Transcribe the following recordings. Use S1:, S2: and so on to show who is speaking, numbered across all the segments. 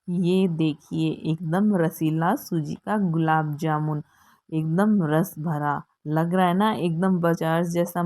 S1: ये देखिए एकदम रसीला सूजी का गुलाब जामुन, एकदम रस भरा लग रहा है ना, एकदम बाजार जैसा,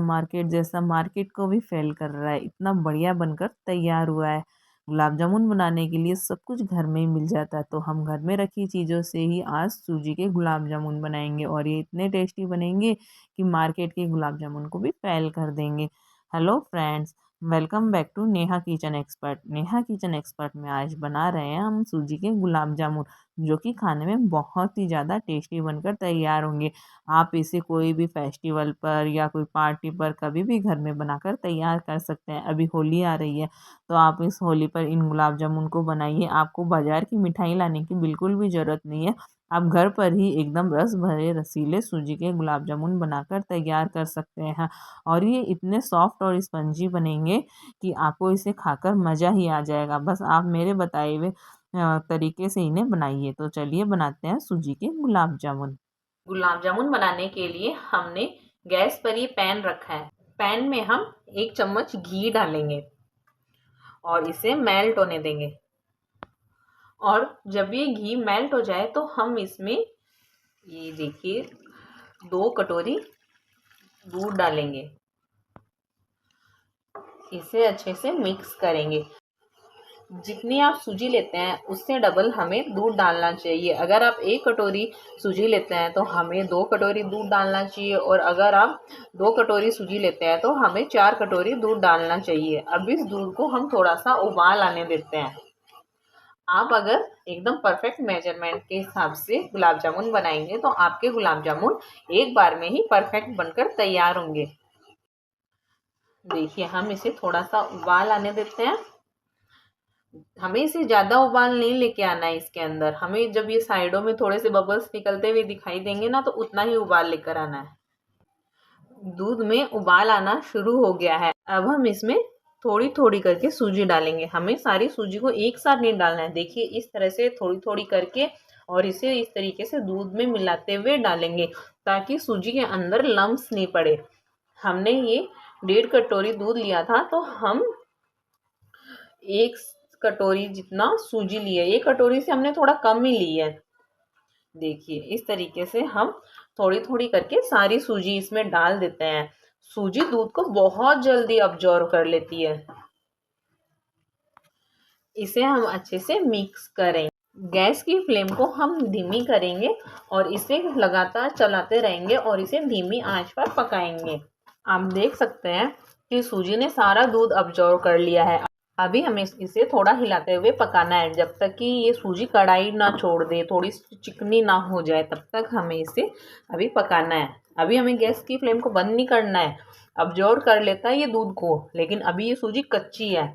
S1: मार्केट को भी फेल कर रहा है। इतना बढ़िया बनकर तैयार हुआ है। गुलाब जामुन बनाने के लिए सब कुछ घर में ही मिल जाता है, तो हम घर में रखी चीज़ों से ही आज सूजी के गुलाब जामुन बनाएंगे और ये इतने टेस्टी बनेंगे कि मार्केट के गुलाब जामुन को भी फेल कर देंगे। Hello friends, welcome back to Neha kitchen expert. Neha kitchen expert में आज बना रहे हैं हम सूजी के गुलाब जामुन, जो कि खाने में बहुत ही ज़्यादा टेस्टी बनकर तैयार होंगे। आप इसे कोई भी फेस्टिवल पर या कोई पार्टी पर कभी भी घर में बनाकर तैयार कर सकते हैं। अभी होली आ रही है, तो आप इस होली पर इन गुलाब जामुन को बनाइए। आपको बाजार की मिठाई लाने की बिल्कुल भी ज़रूरत नहीं है। आप घर पर ही एकदम रस भरे रसीले सूजी के गुलाब जामुन बनाकर तैयार कर सकते हैं। और ये इतने सॉफ्ट और स्पंजी बनेंगे कि आपको इसे खाकर मज़ा ही आ जाएगा। बस आप मेरे बताए हुए तरीके से इन्हें बनाइए। तो चलिए बनाते हैं सूजी के गुलाब जामुन। गुलाब जामुन बनाने के लिए हमने गैस पर ये पैन रखा है। पैन में हम 1 चम्मच घी डालेंगे और इसे मेल्ट होने देंगे। और जब ये घी मेल्ट हो जाए तो हम इसमें ये देखिए 2 कटोरी दूध डालेंगे। इसे अच्छे से मिक्स करेंगे। जितनी आप सूजी लेते हैं उससे डबल हमें दूध डालना चाहिए। अगर आप 1 कटोरी सूजी लेते हैं तो हमें 2 कटोरी दूध डालना चाहिए, और अगर आप 2 कटोरी सूजी लेते हैं तो हमें 4 कटोरी दूध डालना चाहिए। अब इस दूध को हम थोड़ा सा उबाल आने देते हैं। आप अगर एकदम परफेक्ट मेजरमेंट के हिसाब से गुलाब जामुन बनाएंगे तो आपके गुलाब जामुन एक बार में ही परफेक्ट बनकर तैयार होंगे। देखिए हम इसे थोड़ा सा उबाल आने देते हैं। हमें इसे ज़्यादा उबाल नहीं लेके आना है। इसके अंदर हमें जब ये साइडों में थोड़े से बबल्स निकलते हुए दिखाई देंगे ना, तो उतना ही उबाल लेकर आना है। दूध में उबाल आना शुरू हो गया है। अब हम इसमें थोड़ी थोड़ी करके सूजी डालेंगे। हमें सारी सूजी को एक साथ नहीं डालना है। देखिए इस तरह से थोड़ी थोड़ी करके, और इसे इस तरीके से दूध में मिलाते हुए डालेंगे ताकि सूजी के अंदर लम्स नहीं पड़े। हमने ये 1.5 कटोरी दूध लिया था, तो हम 1 कटोरी जितना सूजी ली है। 1 कटोरी से हमने थोड़ा कम ही ली है। देखिए इस तरीके से हम थोड़ी थोड़ी करके सारी सूजी इसमें डाल देते हैं। सूजी दूध को बहुत जल्दी अब्जॉर्व कर लेती है। इसे हम अच्छे से मिक्स करें। गैस की फ्लेम को हम धीमी करेंगे और इसे लगातार चलाते रहेंगे और इसे धीमी आंच पर पकाएंगे। आप देख सकते हैं कि सूजी ने सारा दूध अब्जॉर्व कर लिया है। अभी हमें इसे थोड़ा हिलाते हुए पकाना है जब तक कि ये सूजी कढ़ाई ना छोड़ दे, थोड़ी चिकनी ना हो जाए, तब तक हमें इसे अभी पकाना है। अभी हमें गैस की फ्लेम को बंद नहीं करना है। अब्जॉर्व कर लेता है ये दूध को, लेकिन अभी ये सूजी कच्ची है।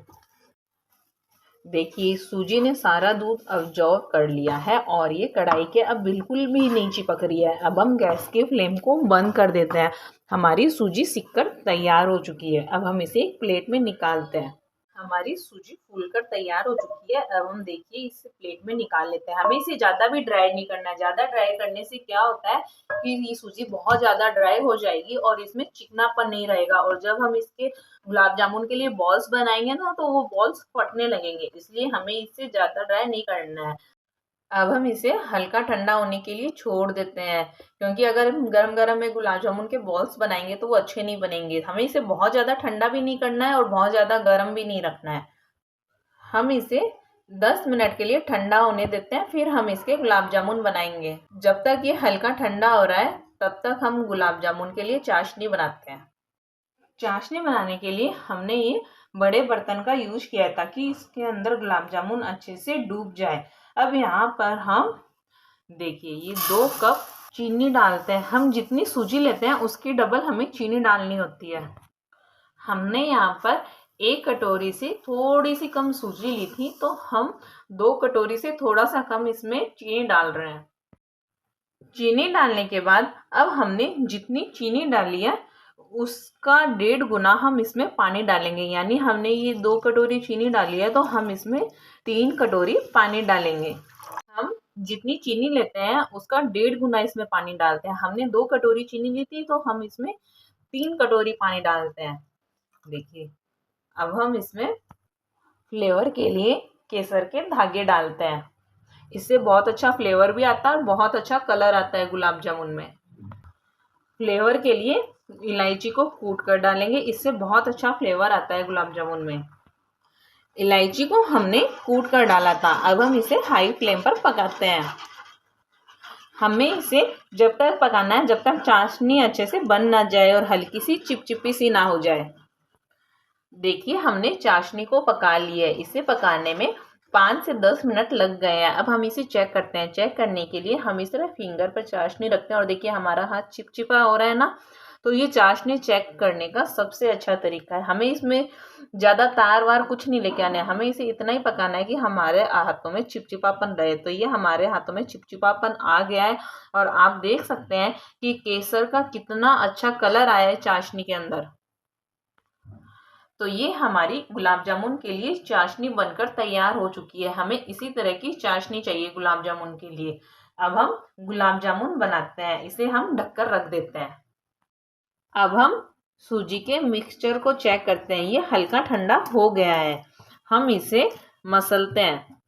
S1: देखिए सूजी ने सारा दूध अब्जॉर्व कर लिया है और ये कढ़ाई के अब बिल्कुल भी नहीं चिपक रही है। अब हम गैस के फ्लेम को बंद कर देते हैं। हमारी सूजी सिककर तैयार हो चुकी है। अब हम इसे एक प्लेट में निकालते हैं। हमारी सूजी फूलकर तैयार हो चुकी है। अब हम देखिए इसे प्लेट में निकाल लेते हैं। हमें इसे ज़्यादा भी ड्राई नहीं करना है। ज़्यादा ड्राई करने से क्या होता है कि ये सूजी बहुत ज़्यादा ड्राई हो जाएगी और इसमें चिकनापन नहीं रहेगा, और जब हम इसके गुलाब जामुन के लिए बॉल्स बनाएंगे ना, तो वो बॉल्स फटने लगेंगे। इसलिए हमें इसे ज़्यादा ड्राई नहीं करना है। अब हम इसे हल्का ठंडा होने के लिए छोड़ देते हैं, क्योंकि अगर हम गरम गरम में गुलाब जामुन के बॉल्स बनाएंगे तो वो अच्छे नहीं बनेंगे। हमें इसे बहुत ज़्यादा ठंडा भी नहीं करना है और बहुत ज़्यादा गर्म भी नहीं रखना है। हम इसे 10 मिनट के लिए ठंडा होने देते हैं, फिर हम इसके गुलाब जामुन बनाएंगे। जब तक ये हल्का ठंडा हो रहा है तब तक हम गुलाब जामुन के लिए चाशनी बनाते हैं। चाशनी बनाने के लिए हमने ये बड़े बर्तन का यूज किया है ताकि इसके अंदर गुलाब जामुन अच्छे से डूब जाए। अब यहाँ पर हम देखिए ये 2 कप चीनी डालते हैं। हम जितनी सूजी लेते हैं उसकी डबल हमें चीनी डालनी होती है। हमने यहाँ पर 1 कटोरी से थोड़ी सी कम सूजी ली थी, तो हम 2 कटोरी से थोड़ा सा कम इसमें चीनी डाल रहे हैं। चीनी डालने के बाद अब हमने जितनी चीनी डाली है उसका 1.5 गुना हम इसमें पानी डालेंगे। यानी हमने ये 2 कटोरी चीनी डाली है, तो हम इसमें 3 कटोरी पानी डालेंगे। हम जितनी चीनी लेते हैं उसका 1.5 गुना इसमें पानी डालते हैं। हमने 2 कटोरी चीनी ली थी, तो हम इसमें 3 कटोरी पानी डालते हैं। देखिए अब हम इसमें फ्लेवर के लिए केसर के धागे डालते हैं। इससे बहुत अच्छा फ्लेवर भी आता है और बहुत अच्छा कलर आता है गुलाब जामुन में। फ्लेवर के लिए इलायची को कूट कर डालेंगे, इससे बहुत अच्छा फ्लेवर आता है गुलाब जामुन में। इलायची को हमने कूट कर डाला था, अब हम इसे हाई फ्लेम पर पकाते हैं। हमें इसे जब तक पकाना है जब तक चाशनी अच्छे से बन ना जाए और हल्की सी चिपचिपी सी ना हो जाए। देखिए हमने चाशनी को पका लिया है। इसे पकाने में 5 से 10 मिनट लग गए हैं। अब हम इसे चेक करते हैं। चेक करने के लिए हम इस तरह फिंगर पर चाशनी रखते हैं और देखिए हमारा हाथ चिपचिपा हो रहा है ना, तो ये चाशनी चेक करने का सबसे अच्छा तरीका है। हमें इसमें ज़्यादा तार वार कुछ नहीं लेके आना है, हमें इसे इतना ही पकाना है कि हमारे हाथों में चिपचिपापन रहे। तो ये हमारे हाथों में चिपचिपापन आ गया है और आप देख सकते हैं कि केसर का कितना अच्छा कलर आया है चाशनी के अंदर। तो ये हमारी गुलाब जामुन के लिए चाशनी बनकर तैयार हो चुकी है। हमें इसी तरह की चाशनी चाहिए गुलाब जामुन के लिए। अब हम गुलाब जामुन बनाते हैं। इसे हम ढककर रख देते हैं। अब हम सूजी के मिक्सचर को चेक करते हैं। ये हल्का ठंडा हो गया है। हम इसे मसलते हैं।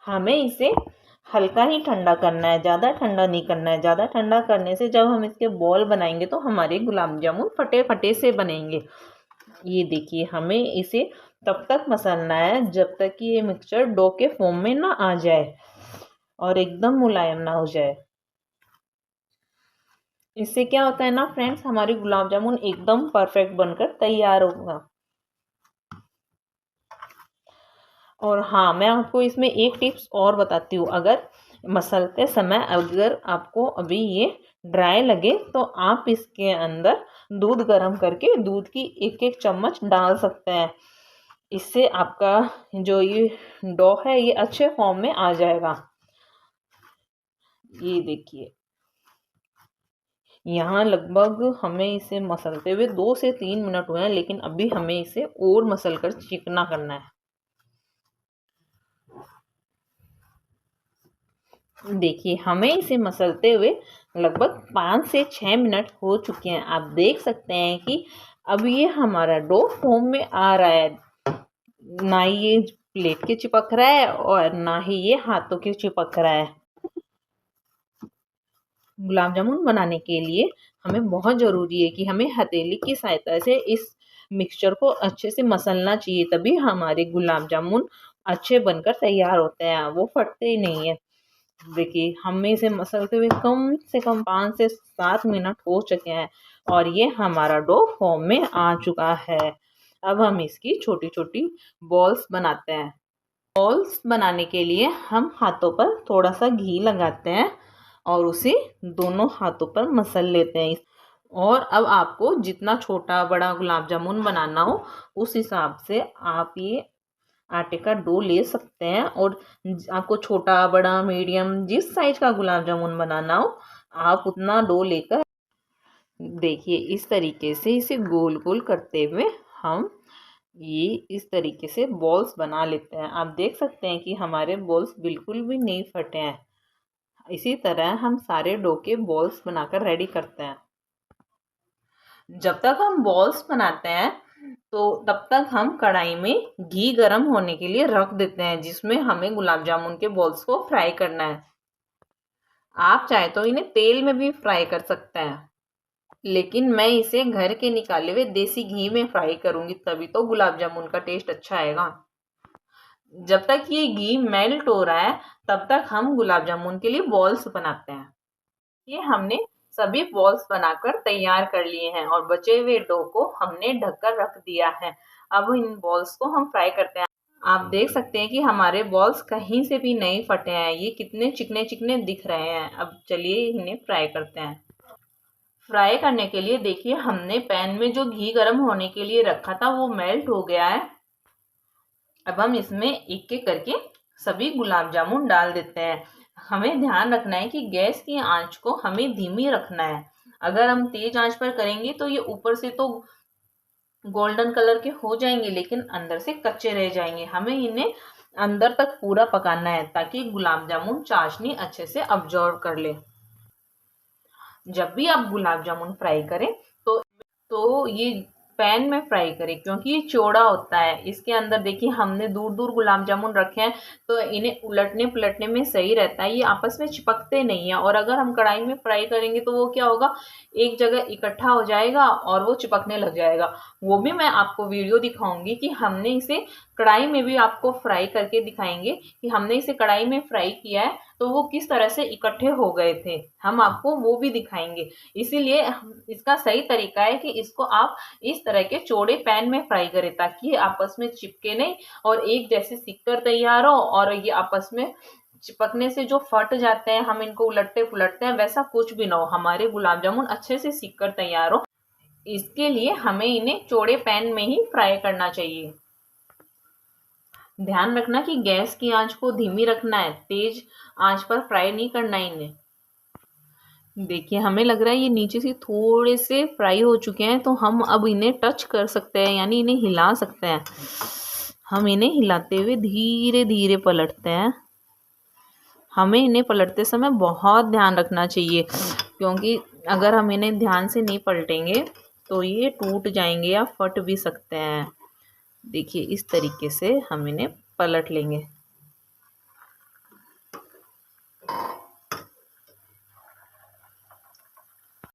S1: हमें इसे हल्का ही ठंडा करना है, ज़्यादा ठंडा नहीं करना है। ज़्यादा ठंडा करने से जब हम इसके बॉल बनाएंगे तो हमारे गुलाब जामुन फटे फटे से बनेंगे। ये देखिए हमें इसे तब तक मसलना है जब तक कि ये मिक्सचर डो के फॉर्म में ना आ जाए और एकदम मुलायम ना हो जाए। इससे क्या होता है ना फ्रेंड्स, हमारी गुलाब जामुन एकदम परफेक्ट बनकर तैयार होगा। और हाँ, मैं आपको इसमें एक टिप्स और बताती हूँ। अगर मसलते समय अगर आपको अभी ये ड्राई लगे तो आप इसके अंदर दूध गर्म करके दूध की एक एक चम्मच डाल सकते हैं। इससे आपका जो ये डो है ये अच्छे फॉर्म में आ जाएगा। ये देखिए यहाँ लगभग हमें इसे मसलते हुए 2 से 3 मिनट हुए हैं, लेकिन अभी हमें इसे और मसल कर चिकना करना है। देखिए हमें इसे मसलते हुए लगभग 5 से 6 मिनट हो चुके हैं। आप देख सकते हैं कि अब ये हमारा डो फॉर्म में आ रहा है। ना ये प्लेट के चिपक रहा है और ना ही ये हाथों के चिपक रहा है। गुलाब जामुन बनाने के लिए हमें बहुत ज़रूरी है कि हमें हथेली की सहायता से इस मिक्सचर को अच्छे से मसलना चाहिए, तभी हमारे गुलाब जामुन अच्छे बनकर तैयार होते हैं, वो फटते ही नहीं है। देखिए हमें इसे मसलते हुए कम से कम 5 से 7 मिनट हो चुके हैं और ये हमारा डो फॉर्म में आ चुका है। अब हम इसकी छोटी छोटी बॉल्स बनाते हैं। बॉल्स बनाने के लिए हम हाथों पर थोड़ा सा घी लगाते हैं और उसे दोनों हाथों पर मसल लेते हैं। और अब आपको जितना छोटा बड़ा गुलाब जामुन बनाना हो उस हिसाब से आप ये आटे का डो ले सकते हैं और आपको छोटा बड़ा मीडियम जिस साइज का गुलाब जामुन बनाना हो आप उतना डो लेकर देखिए इस तरीके से इसे गोल गोल करते हुए हम ये इस तरीके से बॉल्स बना लेते हैं। आप देख सकते हैं कि हमारे बॉल्स बिल्कुल भी नहीं फटे हैं। इसी तरह हम सारे डो के बॉल्स बनाकर रेडी करते हैं। जब तक हम बॉल्स बनाते हैं तो तब तक हम कढ़ाई में घी गर्म होने के लिए रख देते हैं, जिसमें हमें गुलाब जामुन के बॉल्स को फ्राई करना है। आप चाहे तो इन्हें तेल में भी फ्राई कर सकते हैं, लेकिन मैं इसे घर के निकाले हुए देसी घी में फ्राई करूंगी, तभी तो गुलाब जामुन का टेस्ट अच्छा आएगा। जब तक ये घी मेल्ट हो रहा है तब तक हम गुलाब जामुन के लिए बॉल्स बनाते हैं। ये हमने सभी बॉल्स बनाकर तैयार कर लिए हैं और बचे हुए डो को हमने ढककर रख दिया है। अब इन बॉल्स को हम फ्राई करते हैं। आप देख सकते हैं कि हमारे बॉल्स कहीं से भी नहीं फटे हैं, ये कितने चिकने चिकने दिख रहे हैं। अब चलिए इन्हें फ्राई करते हैं। फ्राई करने के लिए देखिए हमने पैन में जो घी गर्म होने के लिए रखा था वो मेल्ट हो गया है। अब हम इसमें एक एक करके सभी गुलाब जामुन डाल देते हैं। हमें ध्यान रखना है कि गैस की आंच को हमें धीमी रखना है। अगर हम तेज आंच पर करेंगे तो ये ऊपर से तो गोल्डन कलर के हो जाएंगे लेकिन अंदर से कच्चे रह जाएंगे। हमें इन्हें अंदर तक पूरा पकाना है ताकि गुलाब जामुन चाशनी अच्छे से अब्जॉर्ब कर ले। जब भी आप गुलाब जामुन फ्राई करें तो ये पैन में फ्राई करें, क्योंकि ये चौड़ा होता है। इसके अंदर देखिए हमने दूर दूर गुलाब जामुन रखे हैं, तो इन्हें उलटने पलटने में सही रहता है, ये आपस में चिपकते नहीं है। और अगर हम कढ़ाई में फ्राई करेंगे तो वो क्या होगा, एक जगह इकट्ठा हो जाएगा और वो चिपकने लग जाएगा। वो भी मैं आपको वीडियो दिखाऊंगी कि हमने इसे कढ़ाई में भी आपको फ्राई करके दिखाएंगे कि हमने इसे कढ़ाई में फ्राई किया है तो वो किस तरह से इकट्ठे हो गए थे, हम आपको वो भी दिखाएंगे। इसीलिए इसका सही तरीका है कि इसको आप इस तरह के चौड़े पैन में फ्राई करें, ताकि ये आपस में चिपके नहीं और एक जैसे सिककर तैयार हो। और ये आपस में चिपकने से जो फट जाते हैं, हम इनको उलटते पुलटते हैं, वैसा कुछ भी ना हो, हमारे गुलाब जामुन अच्छे से सिककर तैयार हो। इसके लिए हमें इन्हें चौड़े पैन में ही फ्राई करना चाहिए। ध्यान रखना कि गैस की आंच को धीमी रखना है, तेज आंच पर फ्राई नहीं करना इन्हें। देखिए हमें लग रहा है ये नीचे से थोड़े से फ्राई हो चुके हैं, तो हम अब इन्हें टच कर सकते हैं, यानी इन्हें हिला सकते हैं। हम इन्हें हिलाते हुए धीरे धीरे पलटते हैं। हमें इन्हें पलटते समय बहुत ध्यान रखना चाहिए, क्योंकि अगर हम इन्हें ध्यान से नहीं पलटेंगे तो ये टूट जाएंगे या फट भी सकते हैं। देखिए इस तरीके से हम इन्हें पलट लेंगे।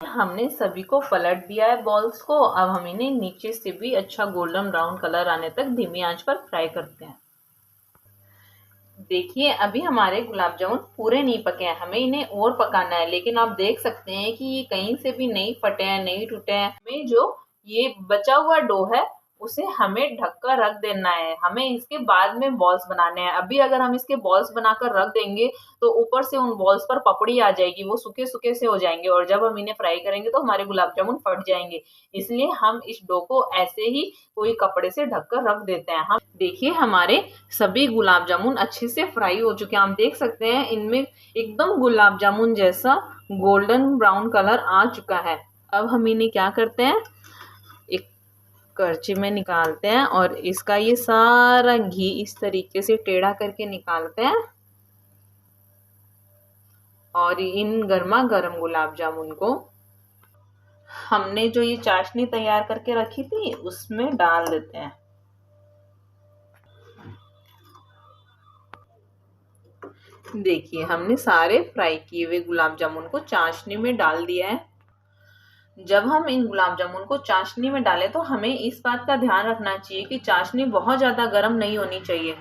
S1: हमने सभी को पलट दिया है बॉल्स को। अब हम इन्हें नीचे से भी अच्छा गोल्डन ब्राउन कलर आने तक धीमी आंच पर फ्राई करते हैं। देखिए अभी हमारे गुलाब जामुन पूरे नहीं पके हैं, हमें इन्हें और पकाना है। लेकिन आप देख सकते हैं कि ये कहीं से भी नहीं फटे हैं, नहीं टूटे हैं। हमें जो ये बचा हुआ डो है उसे हमें ढककर रख देना है। हमें इसके बाद में बॉल्स बनाने हैं। अभी अगर हम इसके बॉल्स बनाकर रख देंगे तो ऊपर से उन बॉल्स पर पपड़ी आ जाएगी, वो सूखे सूखे से हो जाएंगे और जब हम इन्हें फ्राई करेंगे तो हमारे गुलाब जामुन फट जाएंगे। इसलिए हम इस डो को ऐसे ही कोई कपड़े से ढककर रख देते हैं। हम देखिए हमारे सभी गुलाब जामुन अच्छे से फ्राई हो चुके हैं। आप देख सकते हैं इनमें एकदम गुलाब जामुन जैसा गोल्डन ब्राउन कलर आ चुका है। अब हम इन्हें क्या करते हैं, एक करछी में निकालते हैं और इसका ये सारा घी इस तरीके से टेढ़ा करके निकालते हैं और इन गर्मा गर्म गुलाब जामुन को हमने जो ये चाशनी तैयार करके रखी थी उसमें डाल देते हैं। देखिए हमने सारे फ्राई किए हुए गुलाब जामुन को चाशनी में डाल दिया है। जब हम इन गुलाब जामुन को चाशनी में डालें तो हमें इस बात का ध्यान रखना चाहिए कि चाशनी बहुत ज़्यादा गर्म नहीं होनी चाहिए।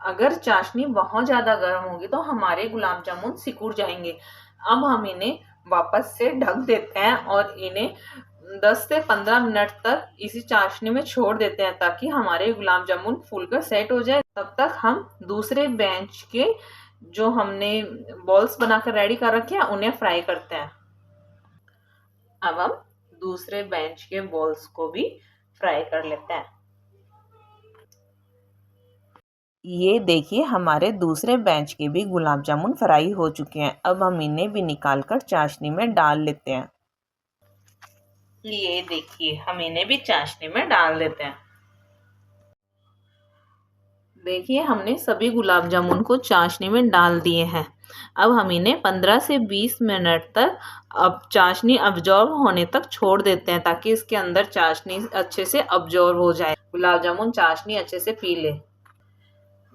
S1: अगर चाशनी बहुत ज़्यादा गर्म होगी तो हमारे गुलाब जामुन सिकुड़ जाएंगे। अब हम इन्हें वापस से ढक देते हैं और इन्हें 10 से 15 मिनट तक इसी चाशनी में छोड़ देते हैं, ताकि हमारे गुलाब जामुन फूलकर सेट हो जाए। तब तक हम दूसरे बेंच के जो हमने बॉल्स बनाकर रेडी कर रखे हैं उन्हें फ्राई करते हैं। अब हम दूसरे बेंच के बॉल्स को भी फ्राई कर लेते हैं। ये देखिए हमारे दूसरे बेंच के भी गुलाब जामुन फ्राई हो चुके हैं। अब हम इन्हें भी निकाल कर चाशनी में डाल लेते हैं। ये देखिए हम इन्हें भी चाशनी में डाल देते हैं। देखिए हमने सभी गुलाब जामुन को चाशनी में डाल दिए हैं। अब हम इन्हें 15 से 20 मिनट तक अब चाशनी अब्जॉर्ब होने तक छोड़ देते हैं, ताकि इसके अंदर चाशनी अच्छे से अब्जॉर्ब हो जाए, गुलाब जामुन चाशनी अच्छे से पी ले।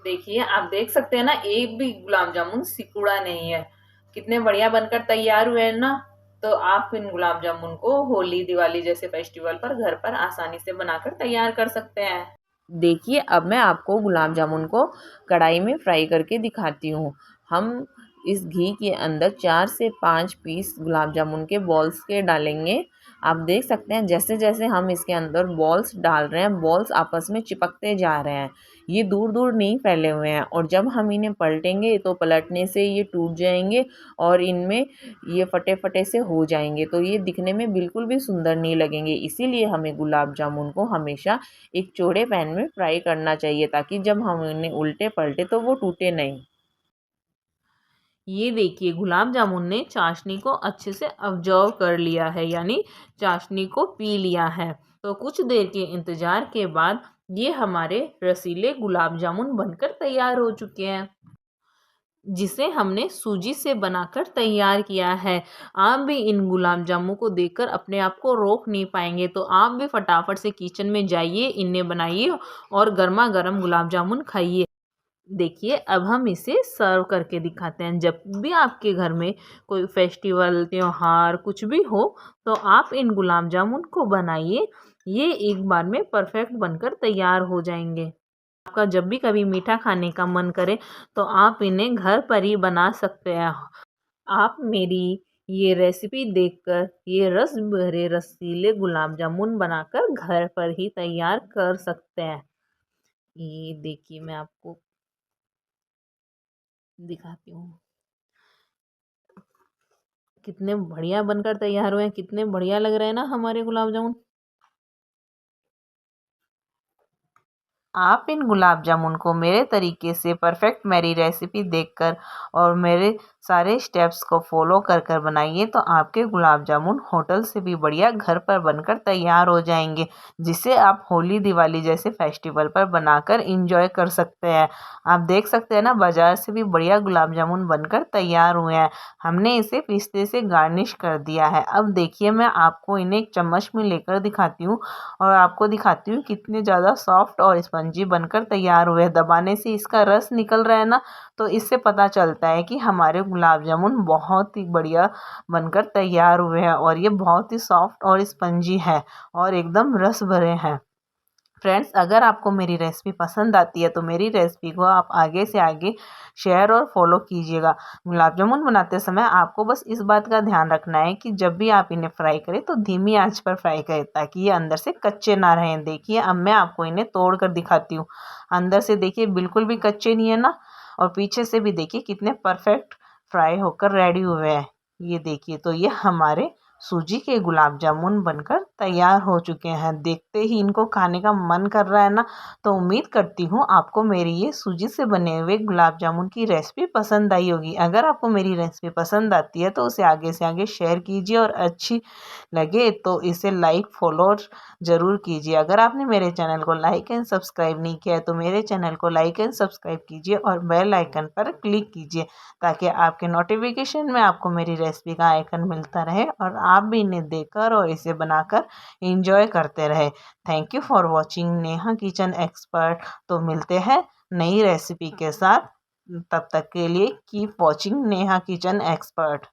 S1: देखिए आप देख सकते हैं ना, एक भी गुलाब जामुन सिकुड़ा नहीं है, कितने बढ़िया बनकर तैयार हुए हैं ना। तो आप इन गुलाब जामुन को होली दिवाली जैसे फेस्टिवल पर घर पर आसानी से बनाकर तैयार कर सकते हैं। देखिए अब मैं आपको गुलाब जामुन को कढ़ाई में फ्राई करके दिखाती हूँ। हम इस घी के अंदर 4 से 5 पीस गुलाब जामुन के बॉल्स के डालेंगे। आप देख सकते हैं जैसे जैसे हम इसके अंदर बॉल्स डाल रहे हैं, बॉल्स आपस में चिपकते जा रहे हैं। ये दूर दूर नहीं फैले हुए हैं और जब हम इन्हें पलटेंगे तो पलटने से ये टूट जाएंगे और इनमें ये फटे फटे से हो जाएंगे, तो ये दिखने में बिल्कुल भी सुंदर नहीं लगेंगे। इसीलिए हमें गुलाब जामुन को हमेशा एक चौड़े पैन में फ्राई करना चाहिए, ताकि जब हम इन्हें उल्टे पलटे तो वो टूटे नहीं। ये देखिए गुलाब जामुन ने चाशनी को अच्छे से अब्जॉर्व कर लिया है, यानी चाशनी को पी लिया है। तो कुछ देर के इंतज़ार के बाद ये हमारे रसीले गुलाब जामुन बनकर तैयार हो चुके हैं। जिसे हमने सूजी से बनाकर तैयार किया है। आप भी इन गुलाब जामुन को देखकर अपने आप को रोक नहीं पाएंगे, तो आप भी फटाफट से किचन में जाइए, इन्हें बनाइए और गर्मा गर्म गुलाब जामुन खाइए। देखिए, अब हम इसे सर्व करके दिखाते हैं। जब भी आपके घर में कोई फेस्टिवल, त्योहार कुछ भी हो, तो आप इन गुलाब जामुन को बनाइए। ये एक बार में परफेक्ट बनकर तैयार हो जाएंगे। आपका जब भी कभी मीठा खाने का मन करे, तो आप इन्हें घर पर ही बना सकते हैं। आप मेरी ये रेसिपी देखकर ये रस भरे रसीले गुलाब जामुन बनाकर घर पर ही तैयार कर सकते हैं। ये देखिए, मैं आपको दिखाती हूँ कितने बढ़िया बनकर तैयार हुए हैं। कितने बढ़िया लग रहे हैं ना हमारे गुलाब जामुन। आप इन गुलाब जामुन को मेरे तरीके से परफेक्ट मेरी रेसिपी देखकर और मेरे सारे स्टेप्स को फॉलो कर कर बनाइए, तो आपके गुलाब जामुन होटल से भी बढ़िया घर पर बनकर तैयार हो जाएंगे, जिसे आप होली दिवाली जैसे फेस्टिवल पर बनाकर इंजॉय कर सकते हैं। आप देख सकते हैं ना, बाजार से भी बढ़िया गुलाब जामुन बनकर तैयार हुए हैं। हमने इसे पिस्ते से गार्निश कर दिया है। अब देखिए, मैं आपको इन्हें एक चम्मच में लेकर दिखाती हूँ और आपको दिखाती हूँ कितने ज़्यादा सॉफ्ट और स्पंजी बनकर तैयार हुए हैं। दबाने से इसका रस निकल रहा है ना, तो इससे पता चलता है कि हमारे गुलाब जामुन बहुत ही बढ़िया बनकर तैयार हुए हैं और ये बहुत ही सॉफ्ट और स्पंजी है और एकदम रस भरे हैं। फ्रेंड्स, अगर आपको मेरी रेसिपी पसंद आती है, तो मेरी रेसिपी को आप आगे से आगे शेयर और फॉलो कीजिएगा। गुलाब जामुन बनाते समय आपको बस इस बात का ध्यान रखना है कि जब भी आप इन्हें फ्राई करें, तो धीमी आंच पर फ्राई करें, ताकि ये अंदर से कच्चे ना रहें। देखिए, अब मैं आपको इन्हें तोड़ कर दिखाती हूँ। अंदर से देखिए बिल्कुल भी कच्चे नहीं है ना, और पीछे से भी देखिए कितने परफेक्ट फ्राई होकर रेडी हुए हैं। ये देखिए, तो ये हमारे सूजी के गुलाब जामुन बनकर तैयार हो चुके हैं। देखते ही इनको खाने का मन कर रहा है ना, तो उम्मीद करती हूँ आपको मेरी ये सूजी से बने हुए गुलाब जामुन की रेसिपी पसंद आई होगी। अगर आपको मेरी रेसिपी पसंद आती है, तो उसे आगे से आगे शेयर कीजिए और अच्छी लगे तो इसे लाइक फॉलो ज़रूर कीजिए। अगर आपने मेरे चैनल को लाइक एंड सब्सक्राइब नहीं किया है, तो मेरे चैनल को लाइक एंड सब्सक्राइब कीजिए और बेल आइकन पर क्लिक कीजिए, ताकि आपके नोटिफिकेशन में आपको मेरी रेसिपी का आइकन मिलता रहे और आप भी इन्हें देखकर और इसे बनाकर इंजॉय करते रहे। Thank you for watching Neha kitchen expert. तो मिलते हैं नई रेसिपी के साथ। तब तक के लिए keep watching Neha kitchen expert.